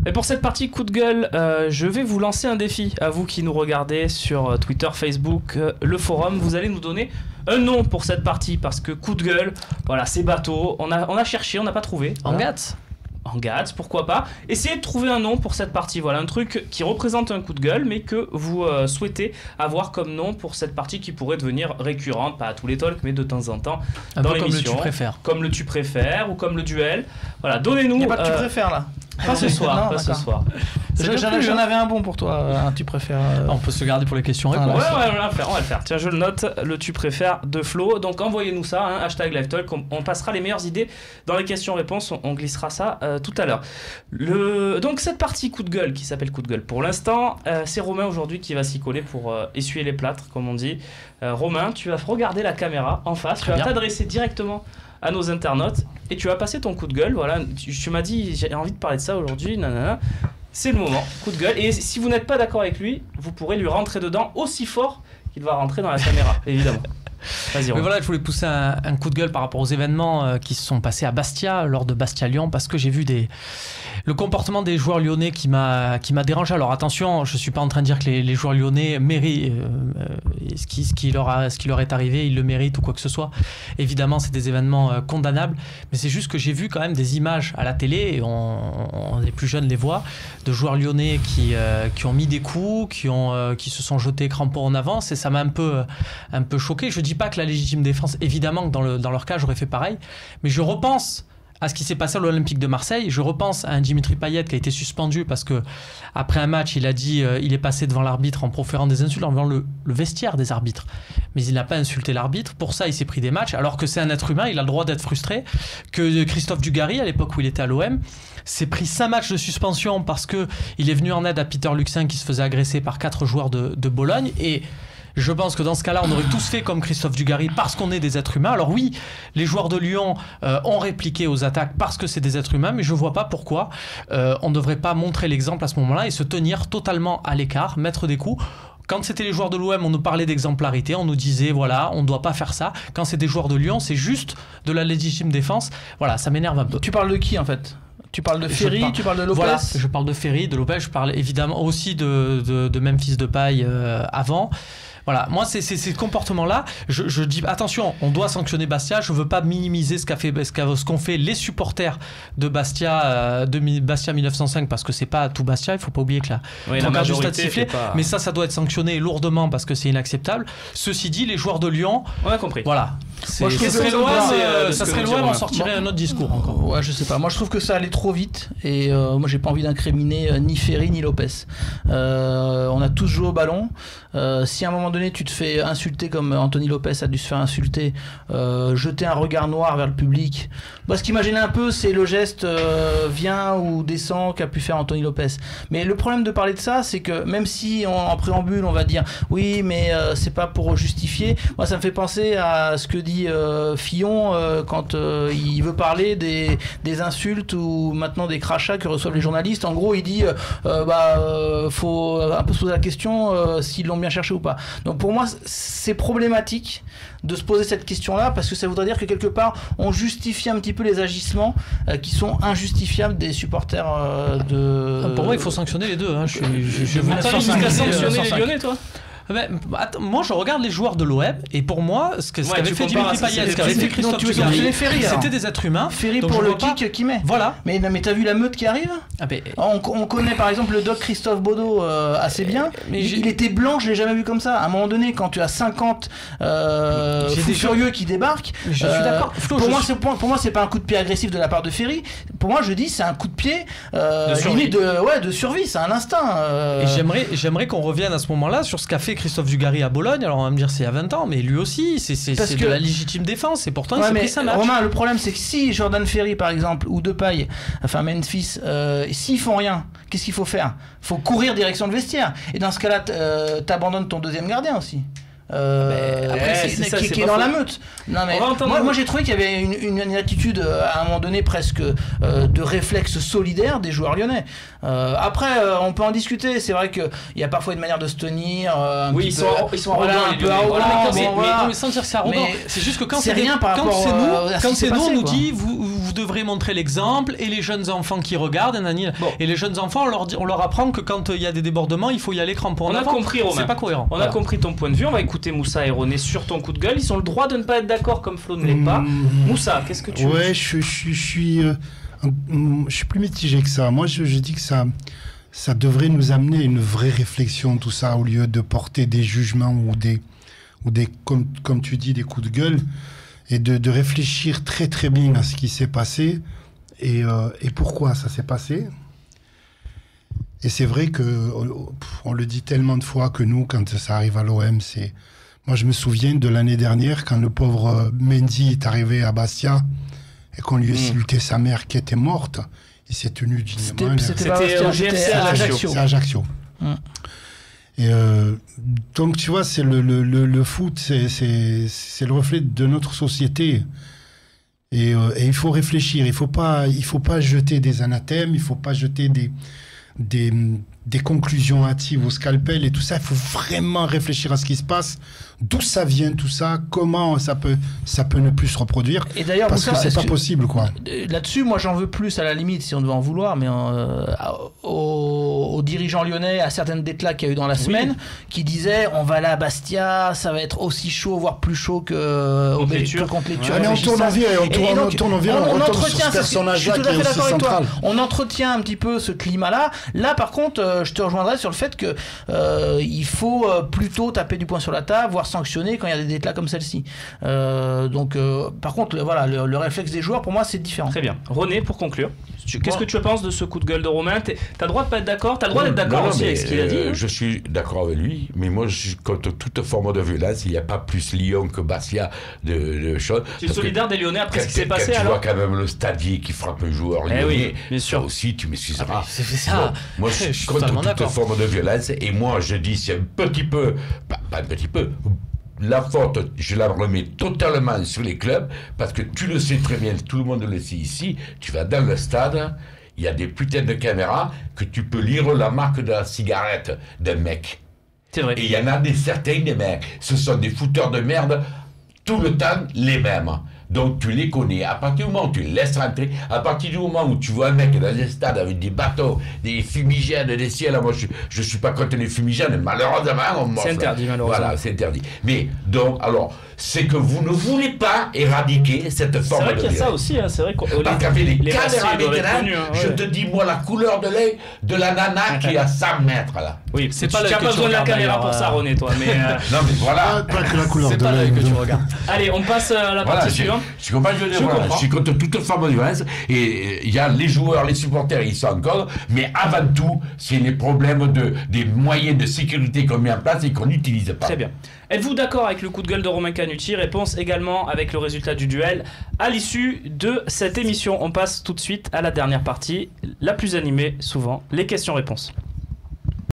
Et pour cette partie coup de gueule, je vais vous lancer un défi à vous qui nous regardez sur Twitter, Facebook, le forum. Vous allez nous donner un nom pour cette partie parce que coup de gueule, voilà, c'est bateau. On a cherché, on n'a pas trouvé. En Voilà. Gats. En Gats, pourquoi pas. Essayez de trouver un nom pour cette partie. Voilà, un truc qui représente un coup de gueule, mais que vous souhaitez avoir comme nom pour cette partie qui pourrait devenir récurrente, pas à tous les talks, mais de temps en temps Un dans peu comme le l'émission. tu préfères. Comme le tu préfères ou comme le duel. Voilà, donnez-nous. Il n'y a pas de tu préfères là. Pas ce soir, Non, pas ce d'accord. soir. J'en avais un bon pour toi, un tu préfères. On peut se garder pour les questions-réponses. Ouais, on va le faire. Tiens, je le note, le tu préfères de Flo. Donc envoyez-nous ça, hein, hashtag LiveTalk. On passera les meilleures idées dans les questions-réponses. On glissera ça tout à l'heure. Donc cette partie coup de gueule qui s'appelle coup de gueule pour l'instant, c'est Romain aujourd'hui qui va s'y coller pour essuyer les plâtres, comme on dit. Romain, tu vas regarder la caméra en face. Tu vas t'adresser directement à nos internautes et tu vas passer ton coup de gueule. Voilà, tu m'as dit j'ai envie de parler de ça aujourd'hui. Nanana. C'est le moment, coup de gueule. Et si vous n'êtes pas d'accord avec lui, vous pourrez lui rentrer dedans aussi fort qu'il va rentrer dans la caméra, évidemment. Vas-y, Mais Romain. voilà, je voulais pousser un coup de gueule par rapport aux événements qui se sont passés à Bastia, lors de Bastia-Lyon, parce que j'ai vu le comportement des joueurs lyonnais qui m'a dérangé. Alors attention, je ne suis pas en train de dire que les joueurs lyonnais méritent ce qui leur est arrivé, ils le méritent ou quoi que ce soit. Évidemment, c'est des événements condamnables, mais c'est juste que j'ai vu quand même des images à la télé, et les plus jeunes les voient, de joueurs lyonnais qui ont mis des coups, qui se sont jetés crampons en avance, et ça m'a un peu choqué. Je dis pas que la légitime défense, évidemment que dans leur cas j'aurais fait pareil, mais je repense à ce qui s'est passé à l'Olympique de Marseille. Je repense à un Dimitri Payet qui a été suspendu parce que après un match il a dit il est passé devant l'arbitre en proférant des insultes devant le vestiaire des arbitres, mais il n'a pas insulté l'arbitre. Pour ça il s'est pris des matchs, alors que c'est un être humain, il a le droit d'être frustré. Que Christophe Dugarry, à l'époque où il était à l'OM, s'est pris 5 matchs de suspension parce que il est venu en aide à Peter Luxin qui se faisait agresser par 4 joueurs de Bologne. Et je pense que dans ce cas-là, on aurait tous fait comme Christophe Dugarry parce qu'on est des êtres humains. Alors oui, les joueurs de Lyon ont répliqué aux attaques parce que c'est des êtres humains, mais je vois pas pourquoi on ne devrait pas montrer l'exemple à ce moment-là et se tenir totalement à l'écart, mettre des coups. Quand c'était les joueurs de l'OM, on nous parlait d'exemplarité, on nous disait voilà, on ne doit pas faire ça. Quand c'est des joueurs de Lyon, c'est juste de la légitime défense. Voilà, ça m'énerve un peu. Tu parles de qui en fait? Tu parles de Ferry, tu parles de Lopez. Voilà, je parle de Ferry, de Lopez, je parle évidemment aussi de Memphis Depay avant. Voilà, moi c'est ces comportements-là. Je dis attention, on doit sanctionner Bastia. Je veux pas minimiser ce qu'ont fait les supporters de Bastia, Bastia 1905, parce que c'est pas tout Bastia. Il faut pas oublier que la majorité sifflé, pas... mais ça doit être sanctionné lourdement parce que c'est inacceptable. Ceci dit, les joueurs de Lyon, on a compris. Voilà. Moi, je trouve ça serait l'OM, on sortirait un autre discours encore. Ouais, je sais pas. Moi, je trouve que ça allait trop vite et moi, j'ai pas envie d'incriminer ni Ferry ni Lopez. On a tous joué au ballon. Si à un moment donné tu te fais insulter comme Anthony Lopez a dû se faire insulter, jeter un regard noir vers le public. Moi, ce qui m'a gêné un peu, c'est le geste viens ou descends qu'a pu faire Anthony Lopez. Mais le problème de parler de ça, c'est que même si en préambule on va dire oui, mais c'est pas pour justifier. Moi, ça me fait penser à ce que dit Fillon quand il veut parler des insultes ou maintenant des crachats que reçoivent les journalistes. En gros, il dit faut un peu se poser la question s'ils l'ont bien cherché ou pas. Donc pour moi, c'est problématique de se poser cette question-là parce que ça voudrait dire que quelque part, on justifie un petit peu les agissements qui sont injustifiables des supporters de... Pour moi, il faut sanctionner les deux. Hein. Je veux jusqu'à sanctionner les Lyonnais, toi? Attends, moi je regarde les joueurs de l'OM et pour moi ce qu'avait fait Dimitri Payet, ce qu'avait fait Christophe Dugarry, c'était des êtres humains. Ferry pour le kick qu'il met. Voilà. Mais t'as vu la meute qui arrive? On connaît par exemple le doc Christophe Baudot assez bien. Mais il était blanc, je l'ai jamais vu comme ça. À un moment donné, quand tu as 50 fous furieux qui débarquent, je suis d'accord. Pour moi, c'est pas un coup de pied agressif de la part de Ferry. Pour moi, je dis c'est un coup de pied limite de survie, c'est un instinct. Et j'aimerais qu'on revienne à ce moment-là sur ce qu'a fait Christophe Dugarry à Bologne. Alors on va me dire c'est il y a 20 ans, mais lui aussi c'est de la légitime défense et pourtant il s'est pris sa match. Romain, le problème c'est que si Jordan Ferry par exemple ou Depay, enfin Memphis, s'ils font rien, qu'est-ce qu'il faut faire? Faut courir direction le vestiaire et dans ce cas-là t'abandonnes ton deuxième gardien aussi. Après, qui est dans la meute. Non, mais moi j'ai trouvé qu'il y avait une attitude à un moment donné presque de réflexe solidaire des joueurs lyonnais. Après on peut en discuter, c'est vrai qu'il y a parfois une manière de se tenir ils sont arrogants, un peu arrogants, mais sans dire que c'est arrogant, c'est juste que quand c'est nous on nous dit vous vous devrez montrer l'exemple et les jeunes enfants qui regardent, et les jeunes enfants, on leur apprend que quand il y a des débordements, il faut y aller crampon. On a compris, Romain. C'est pas cohérent. On a compris ton point de vue. On va écouter Moussa et René sur ton coup de gueule. Ils ont le droit de ne pas être d'accord comme Flo ne l'est pas. Moussa, qu'est-ce que tu veux? Ouais, je suis plus mitigé que ça. Moi, je dis que ça devrait nous amener à une vraie réflexion, tout ça, au lieu de porter des jugements ou des comme tu dis, des coups de gueule, et de réfléchir très très bien à ce qui s'est passé et pourquoi ça s'est passé. Et c'est vrai que on le dit tellement de fois que nous, quand ça arrive à l'OM, c'est... Moi, je me souviens de l'année dernière, quand le pauvre Mendy est arrivé à Bastia et qu'on lui a saluté sa mère qui était morte, il s'est tenu dignement. C'était au GFC à Ajaccio. C'est Ajaccio. Et donc, tu vois, c'est le foot, c'est le reflet de notre société. Et il faut réfléchir. Il faut pas jeter des anathèmes, il faut pas jeter des conclusions hâtives au scalpel et tout ça. Il faut vraiment réfléchir à ce qui se passe, d'où ça vient tout ça, comment ça peut ne plus se reproduire. Et d'ailleurs, parce que c'est pas possible, quoi. Là-dessus, moi j'en veux plus à la limite, si on devait en vouloir, mais aux dirigeants lyonnais, à certaines déclats qu'il y a eu dans la semaine, qui disaient on va aller à Bastia, ça va être aussi chaud, voire plus chaud que contre les Turcs. Mais on tourne en virée, on tourne sur ce personnage-là qui est aussi central. On entretient un petit peu ce climat-là. Là, par contre, je te rejoindrai sur le fait que il faut plutôt taper du poing sur la table, voire sanctionner quand il y a des déclats comme celle-ci. Par contre, voilà, le réflexe des joueurs, pour moi, c'est différent. Très bien. René, pour conclure, qu'est-ce que tu penses de ce coup de gueule de Romain? T'as le droit de pas être d'accord? T'as le droit d'être d'accord aussi avec ce qu'il a dit. Je suis d'accord avec lui, mais moi, je suis contre toute forme de violence. Il n'y a pas plus Lyon que Bastia de choses. Tu es solidaire des Lyonnais après ce qui s'est passé, alors? alors? Tu vois quand même le stadier qui frappe un joueur lyonnais. Oui, bien sûr. Ça aussi, tu m'excuseras. C'est ça. Moi, je suis contre toute forme de violence. Et moi, je dis, c'est un petit peu, pas un petit peu, la faute, je la remets totalement sur les clubs, parce que tu le sais très bien, tout le monde le sait ici, tu vas dans le stade, il y a des putains de caméras que tu peux lire la marque de la cigarette d'un mec. C'est vrai. Et il y en a certains des mecs, ce sont des fouteurs de merde, tout le temps les mêmes. Donc tu les connais. À partir du moment où tu les laisses rentrer, à partir du moment où tu vois un mec dans un stade avec des bateaux, des fumigènes, des ciels, moi je suis pas contre les fumigènes, malheureusement c'est interdit, malheureusement. Voilà, c'est interdit. Mais donc, alors, c'est que vous ne voulez pas éradiquer cette forme de violence. C'est vrai qu'il y a ça aussi, hein. C'est vrai qu'on parce qu'avec les caméras connus, je te dis, moi, la couleur de l'œil de la nana qui est à 100 mètres, là. Oui, tu n'as pas besoin de la caméra pour ça, René, toi. Mais non, mais voilà. Pas que la couleur de l'œil que tu regardes. Allez, on passe à la partie suivante. Je suis contre toute forme de violence. Et il y a les joueurs, les supporters, ils sont en cause. Mais avant tout, c'est les problèmes des moyens de sécurité qu'on met en place et qu'on n'utilise pas. Très bien. Êtes-vous d'accord avec le coup de gueule de Romain Canutti? Réponse également avec le résultat du duel à l'issue de cette émission. On passe tout de suite à la dernière partie, la plus animée souvent, les questions-réponses.